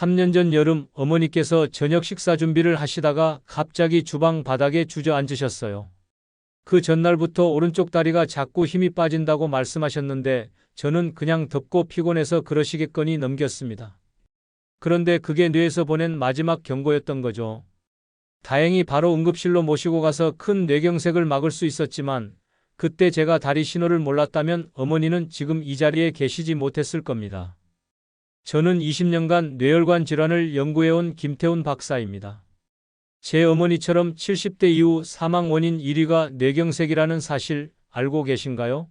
3년 전 여름 어머니께서 저녁 식사 준비를 하시다가 갑자기 주방 바닥에 주저앉으셨어요. 그 전날부터 오른쪽 다리가 자꾸 힘이 빠진다고 말씀하셨는데 저는 그냥 덥고 피곤해서 그러시겠거니 넘겼습니다. 그런데 그게 뇌에서 보낸 마지막 경고였던 거죠. 다행히 바로 응급실로 모시고 가서 큰 뇌경색을 막을 수 있었지만 그때 제가 다리 신호를 몰랐다면 어머니는 지금 이 자리에 계시지 못했을 겁니다. 저는 20년간 뇌혈관 질환을 연구해온 김태훈 박사입니다. 제 어머니처럼 70대 이후 사망 원인 1위가 뇌경색이라는 사실 알고 계신가요?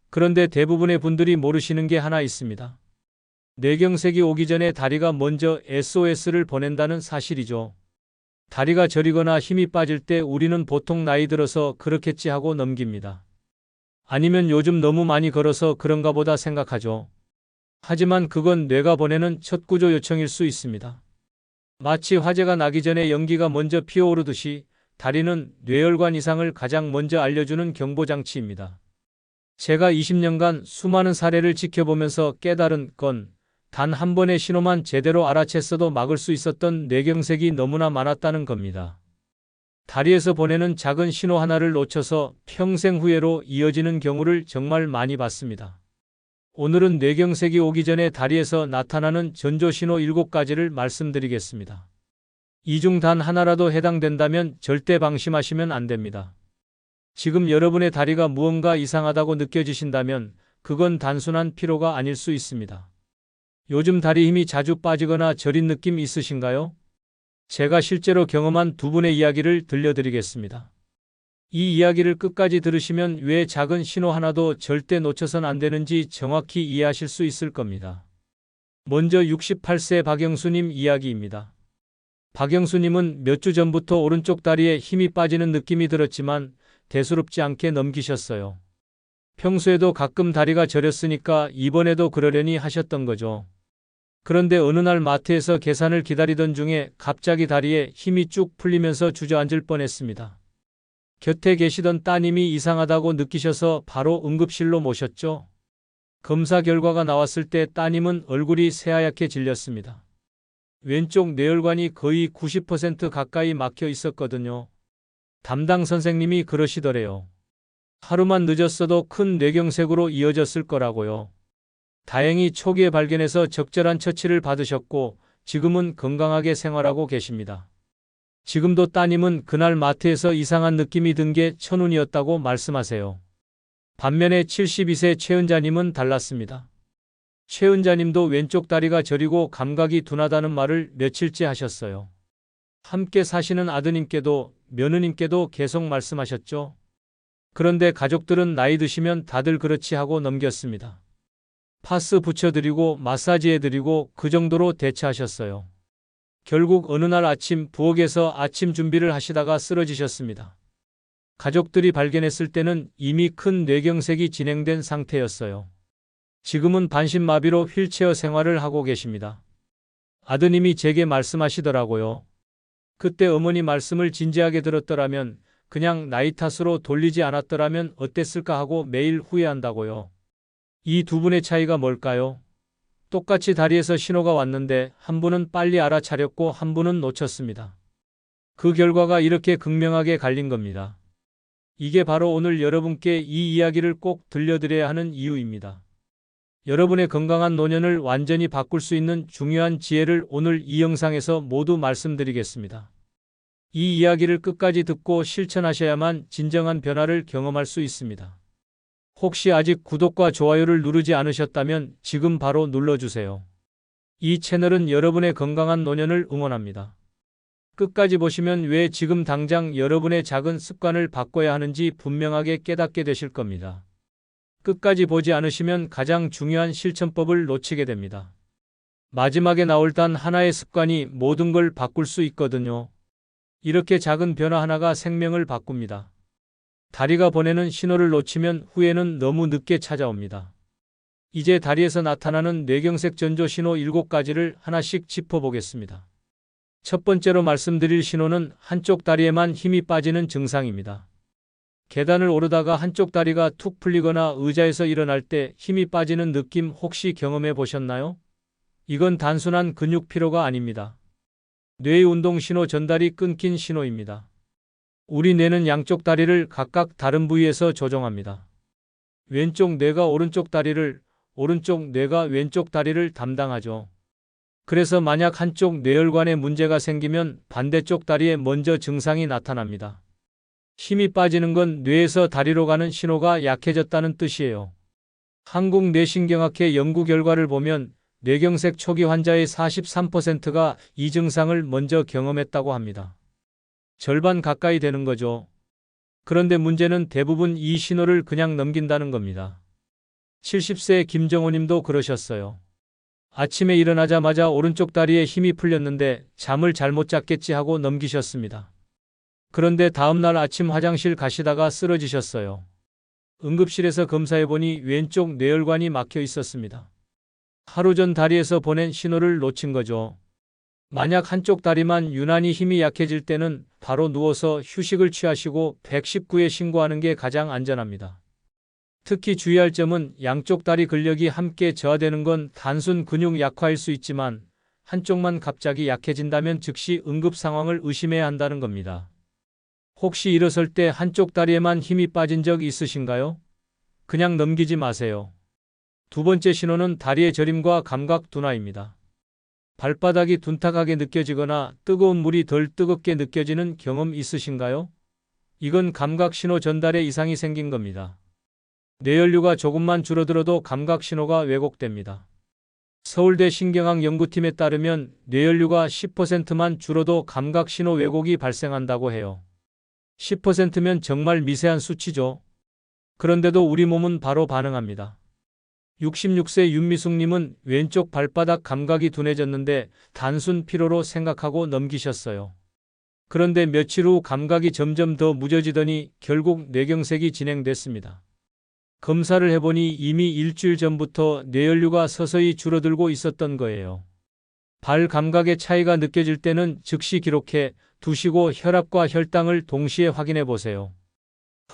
그런데 대부분의 분들이 모르시는 게 하나 있습니다. 뇌경색이 오기 전에 다리가 먼저 SOS를 보낸다는 사실이죠. 다리가 저리거나 힘이 빠질 때 우리는 보통 나이 들어서 그렇겠지 하고 넘깁니다. 아니면 요즘 너무 많이 걸어서 그런가 보다 생각하죠. 하지만 그건 뇌가 보내는 첫 구조 요청일 수 있습니다. 마치 화재가 나기 전에 연기가 먼저 피어오르듯이 다리는 뇌혈관 이상을 가장 먼저 알려주는 경보장치입니다. 제가 20년간 수많은 사례를 지켜보면서 깨달은 건 단 한 번의 신호만 제대로 알아챘어도 막을 수 있었던 뇌경색이 너무나 많았다는 겁니다. 다리에서 보내는 작은 신호 하나를 놓쳐서 평생 후회로 이어지는 경우를 정말 많이 봤습니다. 오늘은 뇌경색이 오기 전에 다리에서 나타나는 전조신호 7가지를 말씀드리겠습니다. 이 중 단 하나라도 해당된다면 절대 방심하시면 안 됩니다. 지금 여러분의 다리가 무언가 이상하다고 느껴지신다면 그건 단순한 피로가 아닐 수 있습니다. 요즘 다리 힘이 자주 빠지거나 저린 느낌 있으신가요? 제가 실제로 경험한 두 분의 이야기를 들려드리겠습니다. 이 이야기를 끝까지 들으시면 왜 작은 신호 하나도 절대 놓쳐선 안 되는지 정확히 이해하실 수 있을 겁니다. 먼저 68세 박영수님 이야기입니다. 박영수님은 몇 주 전부터 오른쪽 다리에 힘이 빠지는 느낌이 들었지만 대수롭지 않게 넘기셨어요. 평소에도 가끔 다리가 저렸으니까 이번에도 그러려니 하셨던 거죠. 그런데 어느 날 마트에서 계산을 기다리던 중에 갑자기 다리에 힘이 쭉 풀리면서 주저앉을 뻔했습니다. 곁에 계시던 따님이 이상하다고 느끼셔서 바로 응급실로 모셨죠. 검사 결과가 나왔을 때 따님은 얼굴이 새하얗게 질렸습니다. 왼쪽 뇌혈관이 거의 90% 가까이 막혀 있었거든요. 담당 선생님이 그러시더래요. 하루만 늦었어도 큰 뇌경색으로 이어졌을 거라고요. 다행히 초기에 발견해서 적절한 처치를 받으셨고 지금은 건강하게 생활하고 계십니다. 지금도 따님은 그날 마트에서 이상한 느낌이 든 게 천운이었다고 말씀하세요. 반면에 72세 최은자님은 달랐습니다. 최은자님도 왼쪽 다리가 저리고 감각이 둔하다는 말을 며칠째 하셨어요. 함께 사시는 아드님께도 며느님께도 계속 말씀하셨죠. 그런데 가족들은 나이 드시면 다들 그렇지 하고 넘겼습니다. 파스 붙여드리고 마사지해드리고 그 정도로 대처하셨어요. 결국 어느 날 아침 부엌에서 아침 준비를 하시다가 쓰러지셨습니다. 가족들이 발견했을 때는 이미 큰 뇌경색이 진행된 상태였어요. 지금은 반신마비로 휠체어 생활을 하고 계십니다. 아드님이 제게 말씀하시더라고요. 그때 어머니 말씀을 진지하게 들었더라면 그냥 나이 탓으로 돌리지 않았더라면 어땠을까 하고 매일 후회한다고요. 이 두 분의 차이가 뭘까요? 똑같이 다리에서 신호가 왔는데 한 분은 빨리 알아차렸고 한 분은 놓쳤습니다. 그 결과가 이렇게 극명하게 갈린 겁니다. 이게 바로 오늘 여러분께 이 이야기를 꼭 들려드려야 하는 이유입니다. 여러분의 건강한 노년을 완전히 바꿀 수 있는 중요한 지혜를 오늘 이 영상에서 모두 말씀드리겠습니다. 이 이야기를 끝까지 듣고 실천하셔야만 진정한 변화를 경험할 수 있습니다. 혹시 아직 구독과 좋아요를 누르지 않으셨다면 지금 바로 눌러주세요. 이 채널은 여러분의 건강한 노년을 응원합니다. 끝까지 보시면 왜 지금 당장 여러분의 작은 습관을 바꿔야 하는지 분명하게 깨닫게 되실 겁니다. 끝까지 보지 않으시면 가장 중요한 실천법을 놓치게 됩니다. 마지막에 나올 단 하나의 습관이 모든 걸 바꿀 수 있거든요. 이렇게 작은 변화 하나가 생명을 바꿉니다. 다리가 보내는 신호를 놓치면 후회는 너무 늦게 찾아옵니다. 이제 다리에서 나타나는 뇌경색 전조 신호 7가지를 하나씩 짚어보겠습니다. 첫 번째로 말씀드릴 신호는 한쪽 다리에만 힘이 빠지는 증상입니다. 계단을 오르다가 한쪽 다리가 툭 풀리거나 의자에서 일어날 때 힘이 빠지는 느낌 혹시 경험해 보셨나요? 이건 단순한 근육 피로가 아닙니다. 뇌의 운동 신호 전달이 끊긴 신호입니다. 우리 뇌는 양쪽 다리를 각각 다른 부위에서 조종합니다. 왼쪽 뇌가 오른쪽 다리를, 오른쪽 뇌가 왼쪽 다리를 담당하죠. 그래서 만약 한쪽 뇌혈관에 문제가 생기면 반대쪽 다리에 먼저 증상이 나타납니다. 힘이 빠지는 건 뇌에서 다리로 가는 신호가 약해졌다는 뜻이에요. 한국뇌신경학회 연구 결과를 보면 뇌경색 초기 환자의 43%가 이 증상을 먼저 경험했다고 합니다. 절반 가까이 되는 거죠. 그런데 문제는 대부분 이 신호를 그냥 넘긴다는 겁니다. 70세 김정호 님도 그러셨어요. 아침에 일어나자마자 오른쪽 다리에 힘이 풀렸는데 잠을 잘못 잤겠지 하고 넘기셨습니다. 그런데 다음날 아침 화장실 가시다가 쓰러지셨어요. 응급실에서 검사해보니 왼쪽 뇌혈관이 막혀 있었습니다. 하루 전 다리에서 보낸 신호를 놓친 거죠. 만약 한쪽 다리만 유난히 힘이 약해질 때는 바로 누워서 휴식을 취하시고 119에 신고하는 게 가장 안전합니다. 특히 주의할 점은 양쪽 다리 근력이 함께 저하되는 건 단순 근육 약화일 수 있지만 한쪽만 갑자기 약해진다면 즉시 응급 상황을 의심해야 한다는 겁니다. 혹시 일어설 때 한쪽 다리에만 힘이 빠진 적 있으신가요? 그냥 넘기지 마세요. 두 번째 신호는 다리의 저림과 감각 둔화입니다. 발바닥이 둔탁하게 느껴지거나 뜨거운 물이 덜 뜨겁게 느껴지는 경험 있으신가요? 이건 감각 신호 전달에 이상이 생긴 겁니다. 뇌혈류가 조금만 줄어들어도 감각 신호가 왜곡됩니다. 서울대 신경학 연구팀에 따르면 뇌혈류가 10%만 줄어도 감각 신호 왜곡이 발생한다고 해요. 10%면 정말 미세한 수치죠. 그런데도 우리 몸은 바로 반응합니다. 66세 윤미숙님은 왼쪽 발바닥 감각이 둔해졌는데 단순 피로로 생각하고 넘기셨어요. 그런데 며칠 후 감각이 점점 더 무뎌지더니 결국 뇌경색이 진행됐습니다. 검사를 해보니 이미 일주일 전부터 뇌혈류가 서서히 줄어들고 있었던 거예요. 발 감각의 차이가 느껴질 때는 즉시 기록해 두시고 혈압과 혈당을 동시에 확인해 보세요.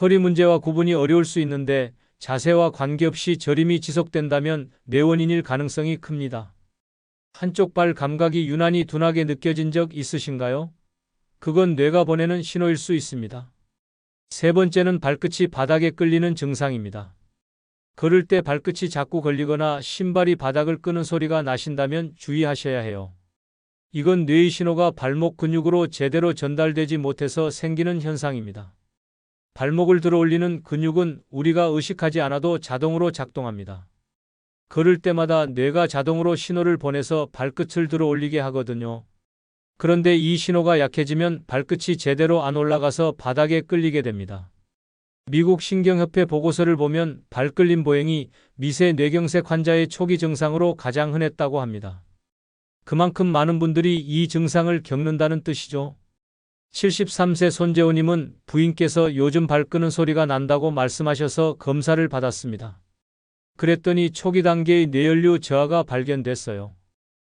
허리 문제와 구분이 어려울 수 있는데 자세와 관계없이 저림이 지속된다면 뇌원인일 가능성이 큽니다. 한쪽 발 감각이 유난히 둔하게 느껴진 적 있으신가요? 그건 뇌가 보내는 신호일 수 있습니다. 세 번째는 발끝이 바닥에 끌리는 증상입니다. 걸을 때 발끝이 자꾸 걸리거나 신발이 바닥을 끄는 소리가 나신다면 주의하셔야 해요. 이건 뇌의 신호가 발목 근육으로 제대로 전달되지 못해서 생기는 현상입니다. 발목을 들어 올리는 근육은 우리가 의식하지 않아도 자동으로 작동합니다. 걸을 때마다 뇌가 자동으로 신호를 보내서 발끝을 들어 올리게 하거든요. 그런데 이 신호가 약해지면 발끝이 제대로 안 올라가서 바닥에 끌리게 됩니다. 미국 신경협회 보고서를 보면 발끌림 보행이 미세 뇌경색 환자의 초기 증상으로 가장 흔했다고 합니다. 그만큼 많은 분들이 이 증상을 겪는다는 뜻이죠. 73세 손재호님은 부인께서 요즘 발 끄는 소리가 난다고 말씀하셔서 검사를 받았습니다. 그랬더니 초기 단계의 뇌혈류 저하가 발견됐어요.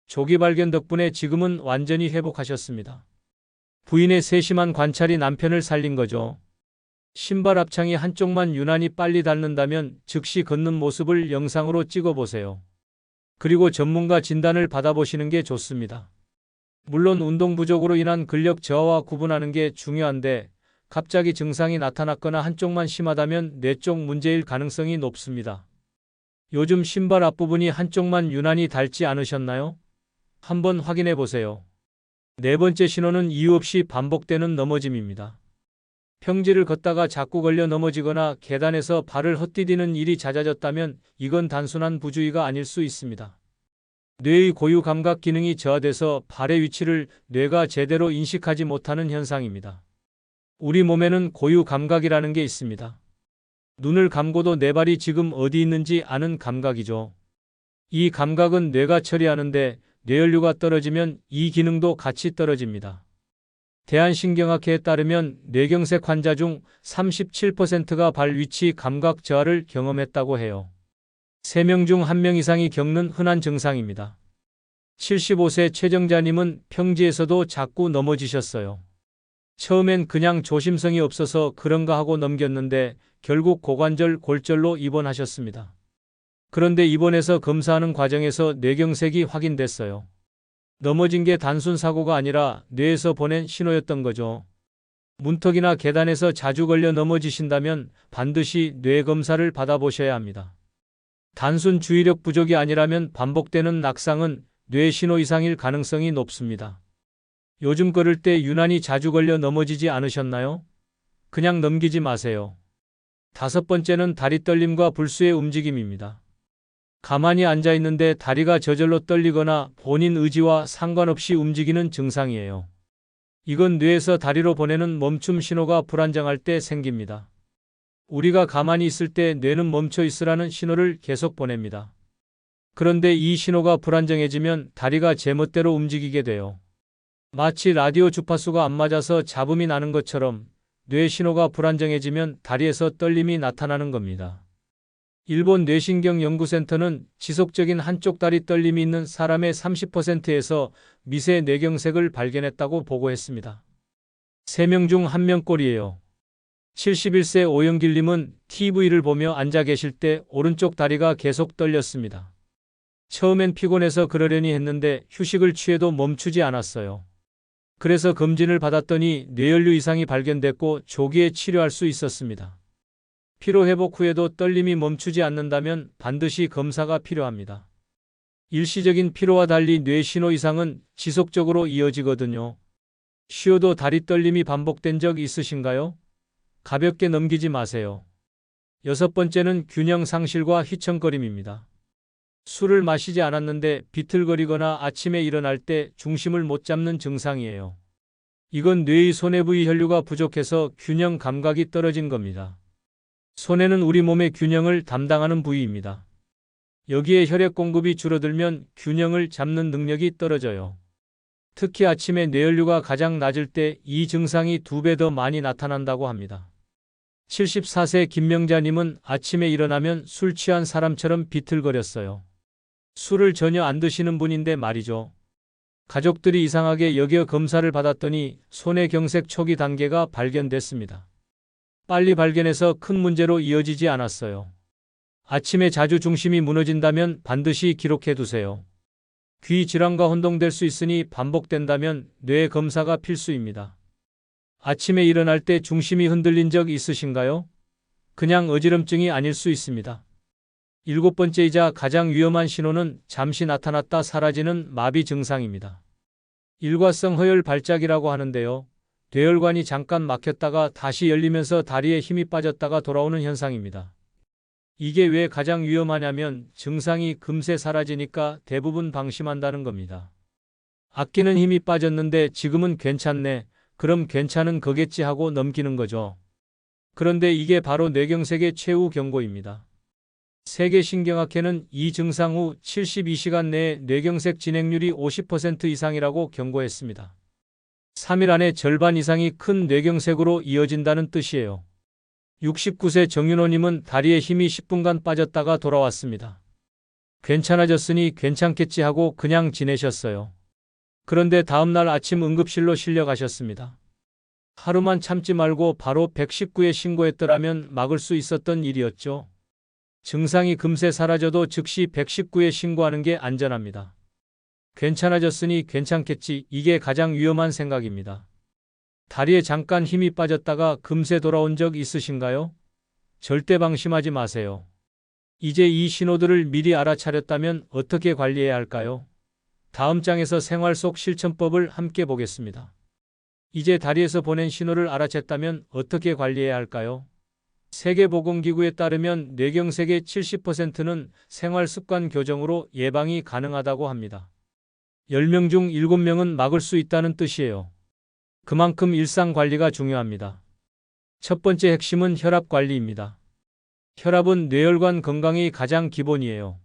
조기 발견 덕분에 지금은 완전히 회복하셨습니다. 부인의 세심한 관찰이 남편을 살린 거죠. 신발 앞창이 한쪽만 유난히 빨리 닳는다면 즉시 걷는 모습을 영상으로 찍어보세요. 그리고 전문가 진단을 받아보시는 게 좋습니다. 물론 운동 부족으로 인한 근력 저하와 구분하는 게 중요한데 갑자기 증상이 나타났거나 한쪽만 심하다면 뇌 쪽 문제일 가능성이 높습니다. 요즘 신발 앞부분이 한쪽만 유난히 닳지 않으셨나요? 한번 확인해 보세요. 네 번째 신호는 이유 없이 반복되는 넘어짐입니다. 평지를 걷다가 자꾸 걸려 넘어지거나 계단에서 발을 헛디디는 일이 잦아졌다면 이건 단순한 부주의가 아닐 수 있습니다. 뇌의 고유 감각 기능이 저하돼서 발의 위치를 뇌가 제대로 인식하지 못하는 현상입니다. 우리 몸에는 고유 감각이라는 게 있습니다. 눈을 감고도 내 발이 지금 어디 있는지 아는 감각이죠. 이 감각은 뇌가 처리하는데 뇌혈류가 떨어지면 이 기능도 같이 떨어집니다. 대한신경학회에 따르면 뇌경색 환자 중 37%가 발 위치 감각 저하를 경험했다고 해요. 3명 중 1명 이상이 겪는 흔한 증상입니다. 75세 최정자님은 평지에서도 자꾸 넘어지셨어요. 처음엔 그냥 조심성이 없어서 그런가 하고 넘겼는데 결국 고관절 골절로 입원하셨습니다. 그런데 입원해서 검사하는 과정에서 뇌경색이 확인됐어요. 넘어진 게 단순 사고가 아니라 뇌에서 보낸 신호였던 거죠. 문턱이나 계단에서 자주 걸려 넘어지신다면 반드시 뇌 검사를 받아보셔야 합니다. 단순 주의력 부족이 아니라면 반복되는 낙상은 뇌 신호 이상일 가능성이 높습니다. 요즘 걸을 때 유난히 자주 걸려 넘어지지 않으셨나요? 그냥 넘기지 마세요. 5번째는 다리 떨림과 불수의 움직임입니다. 가만히 앉아 있는데 다리가 저절로 떨리거나 본인 의지와 상관없이 움직이는 증상이에요. 이건 뇌에서 다리로 보내는 멈춤 신호가 불안정할 때 생깁니다. 우리가 가만히 있을 때 뇌는 멈춰 있으라는 신호를 계속 보냅니다. 그런데 이 신호가 불안정해지면 다리가 제멋대로 움직이게 돼요. 마치 라디오 주파수가 안 맞아서 잡음이 나는 것처럼 뇌 신호가 불안정해지면 다리에서 떨림이 나타나는 겁니다. 일본 뇌신경연구센터는 지속적인 한쪽 다리 떨림이 있는 사람의 30%에서 미세 뇌경색을 발견했다고 보고했습니다. 3명 중 1명 꼴이에요. 71세 오영길님은 TV를 보며 앉아 계실 때 오른쪽 다리가 계속 떨렸습니다. 처음엔 피곤해서 그러려니 했는데 휴식을 취해도 멈추지 않았어요. 그래서 검진을 받았더니 뇌연류 이상이 발견됐고 조기에 치료할 수 있었습니다. 피로회복 후에도 떨림이 멈추지 않는다면 반드시 검사가 필요합니다. 일시적인 피로와 달리 뇌 신호 이상은 지속적으로 이어지거든요. 쉬어도 다리 떨림이 반복된 적 있으신가요? 가볍게 넘기지 마세요. 6번째는 균형 상실과 휘청거림입니다. 술을 마시지 않았는데 비틀거리거나 아침에 일어날 때 중심을 못 잡는 증상이에요. 이건 뇌의 손해 부위 혈류가 부족해서 균형 감각이 떨어진 겁니다. 손해는 우리 몸의 균형을 담당하는 부위입니다. 여기에 혈액 공급이 줄어들면 균형을 잡는 능력이 떨어져요. 특히 아침에 뇌혈류가 가장 낮을 때 이 증상이 2배 더 많이 나타난다고 합니다. 74세 김명자님은 아침에 일어나면 술 취한 사람처럼 비틀거렸어요. 술을 전혀 안 드시는 분인데 말이죠. 가족들이 이상하게 여겨 검사를 받았더니 손해경색 초기 단계가 발견됐습니다. 빨리 발견해서 큰 문제로 이어지지 않았어요. 아침에 자주 중심이 무너진다면 반드시 기록해 두세요. 귀 질환과 혼동될 수 있으니 반복된다면 뇌 검사가 필수입니다. 아침에 일어날 때 중심이 흔들린 적 있으신가요? 그냥 어지럼증이 아닐 수 있습니다. 7번째이자 가장 위험한 신호는 잠시 나타났다 사라지는 마비 증상입니다. 일과성 허혈 발작이라고 하는데요. 뇌혈관이 잠깐 막혔다가 다시 열리면서 다리에 힘이 빠졌다가 돌아오는 현상입니다. 이게 왜 가장 위험하냐면 증상이 금세 사라지니까 대부분 방심한다는 겁니다. 아끼는 힘이 빠졌는데 지금은 괜찮네. 그럼 괜찮은 거겠지 하고 넘기는 거죠. 그런데 이게 바로 뇌경색의 최후 경고입니다. 세계신경학회는 이 증상 후 72시간 내에 뇌경색 진행률이 50% 이상이라고 경고했습니다. 3일 안에 절반 이상이 큰 뇌경색으로 이어진다는 뜻이에요. 69세 정윤호님은 다리에 힘이 10분간 빠졌다가 돌아왔습니다. 괜찮아졌으니 괜찮겠지 하고 그냥 지내셨어요. 그런데 다음날 아침 응급실로 실려가셨습니다. 하루만 참지 말고 바로 119에 신고했더라면 막을 수 있었던 일이었죠. 증상이 금세 사라져도 즉시 119에 신고하는 게 안전합니다. 괜찮아졌으니 괜찮겠지, 이게 가장 위험한 생각입니다. 다리에 잠깐 힘이 빠졌다가 금세 돌아온 적 있으신가요? 절대 방심하지 마세요. 이제 이 신호들을 미리 알아차렸다면 어떻게 관리해야 할까요? 다음 장에서 생활 속 실천법을 함께 보겠습니다. 이제 다리에서 보낸 신호를 알아챘다면 어떻게 관리해야 할까요? 세계보건기구에 따르면 뇌경색의 70%는 생활 습관 교정으로 예방이 가능하다고 합니다. 10명 중 7명은 막을 수 있다는 뜻이에요. 그만큼 일상 관리가 중요합니다. 첫 번째 핵심은 혈압 관리입니다. 혈압은 뇌혈관 건강의 가장 기본이에요.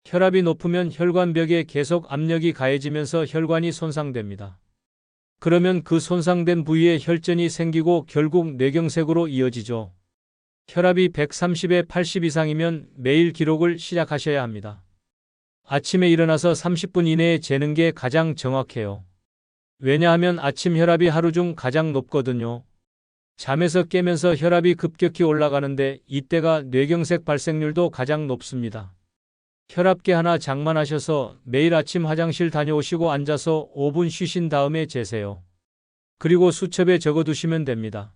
혈압이 높으면 혈관벽에 계속 압력이 가해지면서 혈관이 손상됩니다. 그러면 그 손상된 부위에 혈전이 생기고 결국 뇌경색으로 이어지죠. 혈압이 130에 80 이상이면 매일 기록을 시작하셔야 합니다. 아침에 일어나서 30분 이내에 재는 게 가장 정확해요. 왜냐하면 아침 혈압이 하루 중 가장 높거든요. 잠에서 깨면서 혈압이 급격히 올라가는데 이때가 뇌경색 발생률도 가장 높습니다. 혈압계 하나 장만하셔서 매일 아침 화장실 다녀오시고 앉아서 5분 쉬신 다음에 재세요. 그리고 수첩에 적어두시면 됩니다.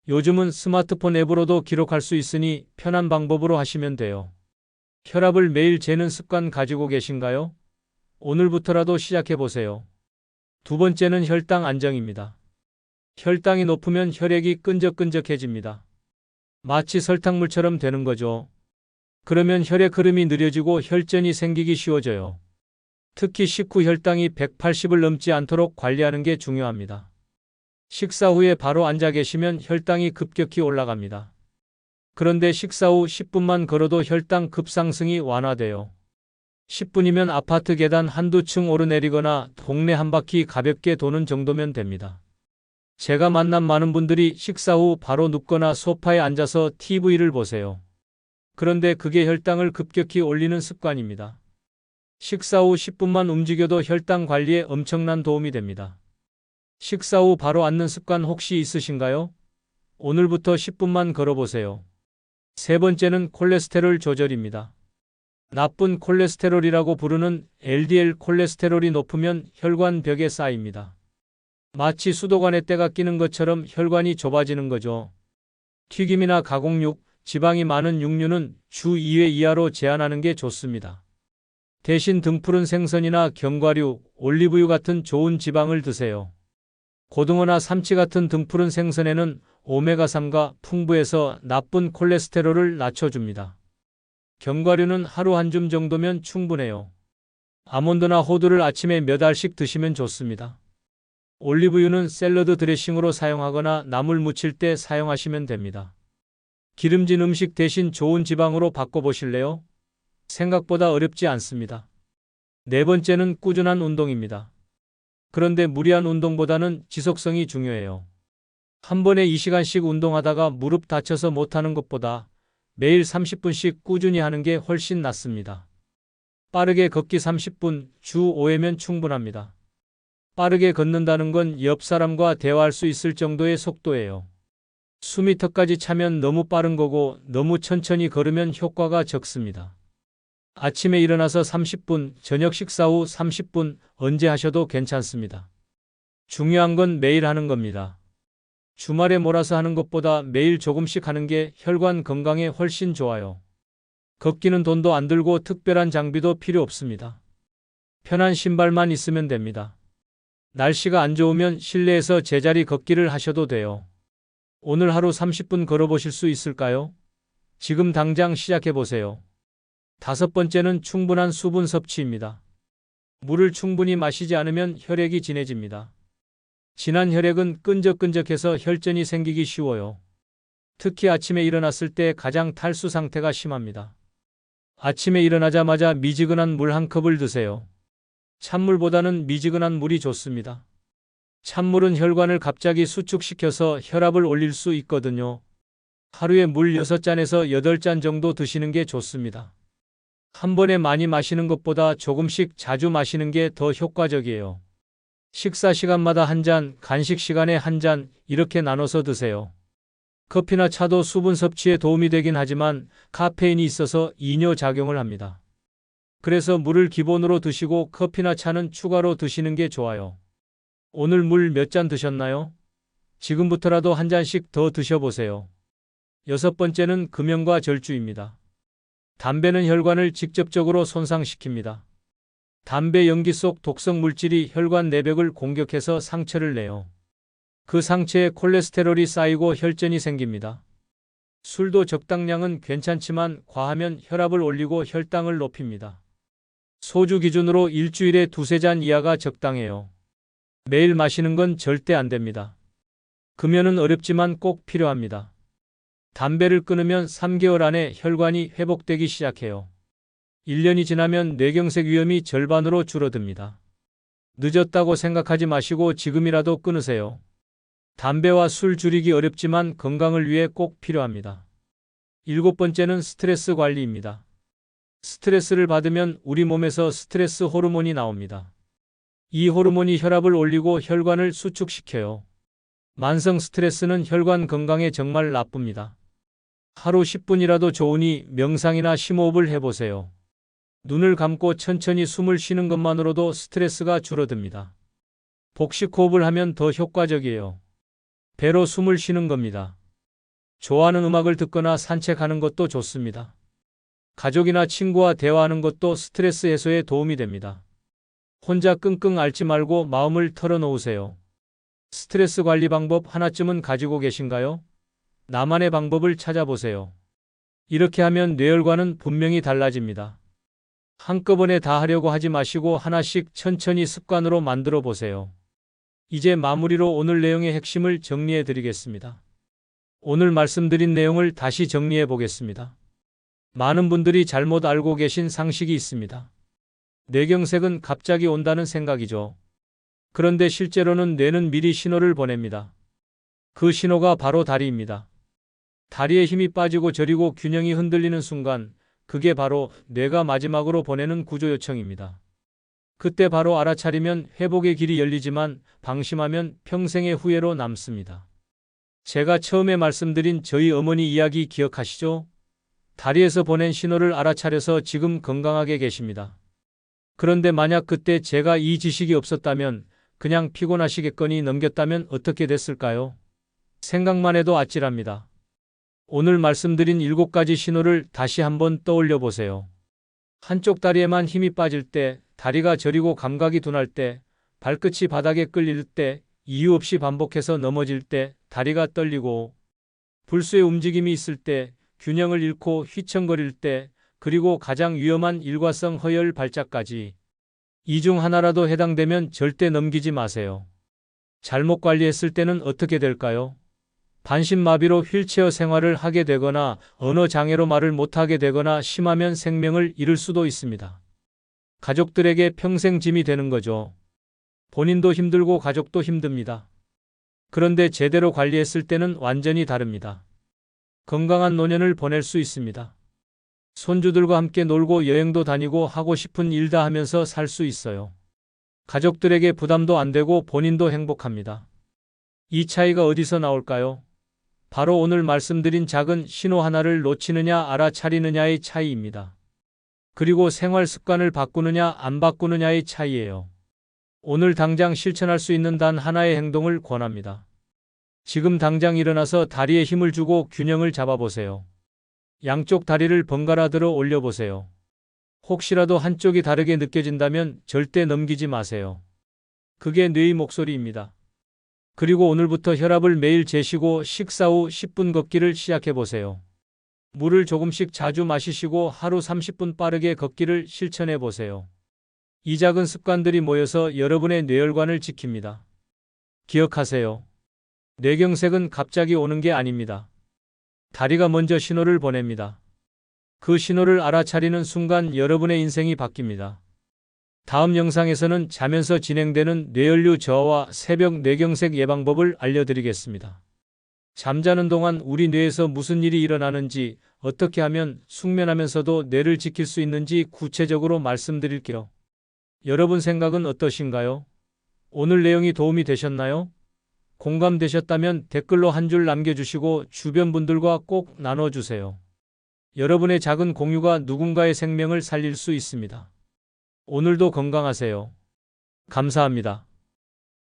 요즘은 스마트폰 앱으로도 기록할 수 있으니 편한 방법으로 하시면 돼요. 혈압을 매일 재는 습관 가지고 계신가요? 오늘부터라도 시작해 보세요. 두 번째는 혈당 안정입니다. 혈당이 높으면 혈액이 끈적끈적해집니다. 마치 설탕물처럼 되는 거죠. 그러면 혈액 흐름이 느려지고 혈전이 생기기 쉬워져요. 특히 식후 혈당이 180을 넘지 않도록 관리하는 게 중요합니다. 식사 후에 바로 앉아 계시면 혈당이 급격히 올라갑니다. 그런데 식사 후 10분만 걸어도 혈당 급상승이 완화돼요. 10분이면 아파트 계단 한두 층 오르내리거나 동네 한 바퀴 가볍게 도는 정도면 됩니다. 제가 만난 많은 분들이 식사 후 바로 눕거나 소파에 앉아서 TV를 보세요. 그런데 그게 혈당을 급격히 올리는 습관입니다. 식사 후 10분만 움직여도 혈당 관리에 엄청난 도움이 됩니다. 식사 후 바로 앉는 습관 혹시 있으신가요? 오늘부터 10분만 걸어보세요. 세 번째는 콜레스테롤 조절입니다. 나쁜 콜레스테롤이라고 부르는 LDL 콜레스테롤이 높으면 혈관 벽에 쌓입니다. 마치 수도관에 때가 끼는 것처럼 혈관이 좁아지는 거죠. 튀김이나 가공육, 지방이 많은 육류는 주 2회 이하로 제한하는 게 좋습니다. 대신 등푸른 생선이나 견과류, 올리브유 같은 좋은 지방을 드세요. 고등어나 삼치 같은 등푸른 생선에는 오메가3가 풍부해서 나쁜 콜레스테롤을 낮춰줍니다. 견과류는 하루 한 줌 정도면 충분해요. 아몬드나 호두를 아침에 몇 알씩 드시면 좋습니다. 올리브유는 샐러드 드레싱으로 사용하거나 나물 무칠 때 사용하시면 됩니다. 기름진 음식 대신 좋은 지방으로 바꿔보실래요? 생각보다 어렵지 않습니다. 네 번째는 꾸준한 운동입니다. 그런데 무리한 운동보다는 지속성이 중요해요. 한 번에 2시간씩 운동하다가 무릎 다쳐서 못하는 것보다 매일 30분씩 꾸준히 하는 게 훨씬 낫습니다. 빠르게 걷기 30분, 주 5회면 충분합니다. 빠르게 걷는다는 건 옆 사람과 대화할 수 있을 정도의 속도예요. 숨이 턱까지 차면 너무 빠른 거고 너무 천천히 걸으면 효과가 적습니다. 아침에 일어나서 30분, 저녁 식사 후 30분 언제 하셔도 괜찮습니다. 중요한 건 매일 하는 겁니다. 주말에 몰아서 하는 것보다 매일 조금씩 하는 게 혈관 건강에 훨씬 좋아요. 걷기는 돈도 안 들고 특별한 장비도 필요 없습니다. 편한 신발만 있으면 됩니다. 날씨가 안 좋으면 실내에서 제자리 걷기를 하셔도 돼요. 오늘 하루 30분 걸어보실 수 있을까요? 지금 당장 시작해 보세요. 다섯 번째는 충분한 수분 섭취입니다. 물을 충분히 마시지 않으면 혈액이 진해집니다. 진한 혈액은 끈적끈적해서 혈전이 생기기 쉬워요. 특히 아침에 일어났을 때 가장 탈수 상태가 심합니다. 아침에 일어나자마자 미지근한 물 한 컵을 드세요. 찬물보다는 미지근한 물이 좋습니다. 찬물은 혈관을 갑자기 수축시켜서 혈압을 올릴 수 있거든요. 하루에 물 6잔에서 8잔 정도 드시는 게 좋습니다. 한 번에 많이 마시는 것보다 조금씩 자주 마시는 게 더 효과적이에요. 식사 시간마다 한 잔, 간식 시간에 한 잔, 이렇게 나눠서 드세요. 커피나 차도 수분 섭취에 도움이 되긴 하지만 카페인이 있어서 이뇨 작용을 합니다. 그래서 물을 기본으로 드시고 커피나 차는 추가로 드시는 게 좋아요. 오늘 물 몇 잔 드셨나요? 지금부터라도 한 잔씩 더 드셔보세요. 여섯 번째는 금연과 절주입니다. 담배는 혈관을 직접적으로 손상시킵니다. 담배 연기 속 독성 물질이 혈관 내벽을 공격해서 상처를 내요. 그 상처에 콜레스테롤이 쌓이고 혈전이 생깁니다. 술도 적당량은 괜찮지만 과하면 혈압을 올리고 혈당을 높입니다. 소주 기준으로 일주일에 2~3잔 이하가 적당해요. 매일 마시는 건 절대 안 됩니다. 금연은 어렵지만 꼭 필요합니다. 담배를 끊으면 3개월 안에 혈관이 회복되기 시작해요. 1년이 지나면 뇌경색 위험이 절반으로 줄어듭니다. 늦었다고 생각하지 마시고 지금이라도 끊으세요. 담배와 술 줄이기 어렵지만 건강을 위해 꼭 필요합니다. 일곱 번째는 스트레스 관리입니다. 스트레스를 받으면 우리 몸에서 스트레스 호르몬이 나옵니다. 이 호르몬이 혈압을 올리고 혈관을 수축시켜요. 만성 스트레스는 혈관 건강에 정말 나쁩니다. 하루 10분이라도 좋으니 명상이나 심호흡을 해보세요. 눈을 감고 천천히 숨을 쉬는 것만으로도 스트레스가 줄어듭니다. 복식 호흡을 하면 더 효과적이에요. 배로 숨을 쉬는 겁니다. 좋아하는 음악을 듣거나 산책하는 것도 좋습니다. 가족이나 친구와 대화하는 것도 스트레스 해소에 도움이 됩니다. 혼자 끙끙 앓지 말고 마음을 털어놓으세요. 스트레스 관리 방법 하나쯤은 가지고 계신가요? 나만의 방법을 찾아보세요. 이렇게 하면 뇌혈관은 분명히 달라집니다. 한꺼번에 다 하려고 하지 마시고 하나씩 천천히 습관으로 만들어 보세요. 이제 마무리로 오늘 내용의 핵심을 정리해 드리겠습니다. 오늘 말씀드린 내용을 다시 정리해 보겠습니다. 많은 분들이 잘못 알고 계신 상식이 있습니다. 뇌경색은 갑자기 온다는 생각이죠. 그런데 실제로는 뇌는 미리 신호를 보냅니다. 그 신호가 바로 다리입니다. 다리에 힘이 빠지고 저리고 균형이 흔들리는 순간 그게 바로 뇌가 마지막으로 보내는 구조 요청입니다. 그때 바로 알아차리면 회복의 길이 열리지만 방심하면 평생의 후회로 남습니다. 제가 처음에 말씀드린 저희 어머니 이야기 기억하시죠? 다리에서 보낸 신호를 알아차려서 지금 건강하게 계십니다. 그런데 만약 그때 제가 이 지식이 없었다면 그냥 피곤하시겠거니 넘겼다면 어떻게 됐을까요? 생각만 해도 아찔합니다. 오늘 말씀드린 7가지 신호를 다시 한번 떠올려 보세요. 한쪽 다리에만 힘이 빠질 때, 다리가 저리고 감각이 둔할 때, 발끝이 바닥에 끌릴 때, 이유 없이 반복해서 넘어질 때, 다리가 떨리고, 불수의 움직임이 있을 때, 균형을 잃고 휘청거릴 때, 그리고 가장 위험한 일과성 허혈 발작까지. 이 중 하나라도 해당되면 절대 넘기지 마세요. 잘못 관리했을 때는 어떻게 될까요? 반신마비로 휠체어 생활을 하게 되거나 언어 장애로 말을 못하게 되거나 심하면 생명을 잃을 수도 있습니다. 가족들에게 평생 짐이 되는 거죠. 본인도 힘들고 가족도 힘듭니다. 그런데 제대로 관리했을 때는 완전히 다릅니다. 건강한 노년을 보낼 수 있습니다. 손주들과 함께 놀고 여행도 다니고 하고 싶은 일 다 하면서 살 수 있어요. 가족들에게 부담도 안 되고 본인도 행복합니다. 이 차이가 어디서 나올까요? 바로 오늘 말씀드린 작은 신호 하나를 놓치느냐 알아차리느냐의 차이입니다. 그리고 생활 습관을 바꾸느냐 안 바꾸느냐의 차이예요. 오늘 당장 실천할 수 있는 단 하나의 행동을 권합니다. 지금 당장 일어나서 다리에 힘을 주고 균형을 잡아보세요. 양쪽 다리를 번갈아 들어 올려보세요. 혹시라도 한쪽이 다르게 느껴진다면 절대 넘기지 마세요. 그게 뇌의 목소리입니다. 그리고 오늘부터 혈압을 매일 재시고 식사 후 10분 걷기를 시작해보세요. 물을 조금씩 자주 마시시고 하루 30분 빠르게 걷기를 실천해보세요. 이 작은 습관들이 모여서 여러분의 뇌혈관을 지킵니다. 기억하세요. 뇌경색은 갑자기 오는 게 아닙니다. 다리가 먼저 신호를 보냅니다. 그 신호를 알아차리는 순간 여러분의 인생이 바뀝니다. 다음 영상에서는 자면서 진행되는 뇌혈류 저하와 새벽 뇌경색 예방법을 알려드리겠습니다. 잠자는 동안 우리 뇌에서 무슨 일이 일어나는지, 어떻게 하면 숙면하면서도 뇌를 지킬 수 있는지 구체적으로 말씀드릴게요. 여러분 생각은 어떠신가요? 오늘 내용이 도움이 되셨나요? 공감되셨다면 댓글로 한 줄 남겨주시고 주변 분들과 꼭 나눠주세요. 여러분의 작은 공유가 누군가의 생명을 살릴 수 있습니다. 오늘도 건강하세요. 감사합니다.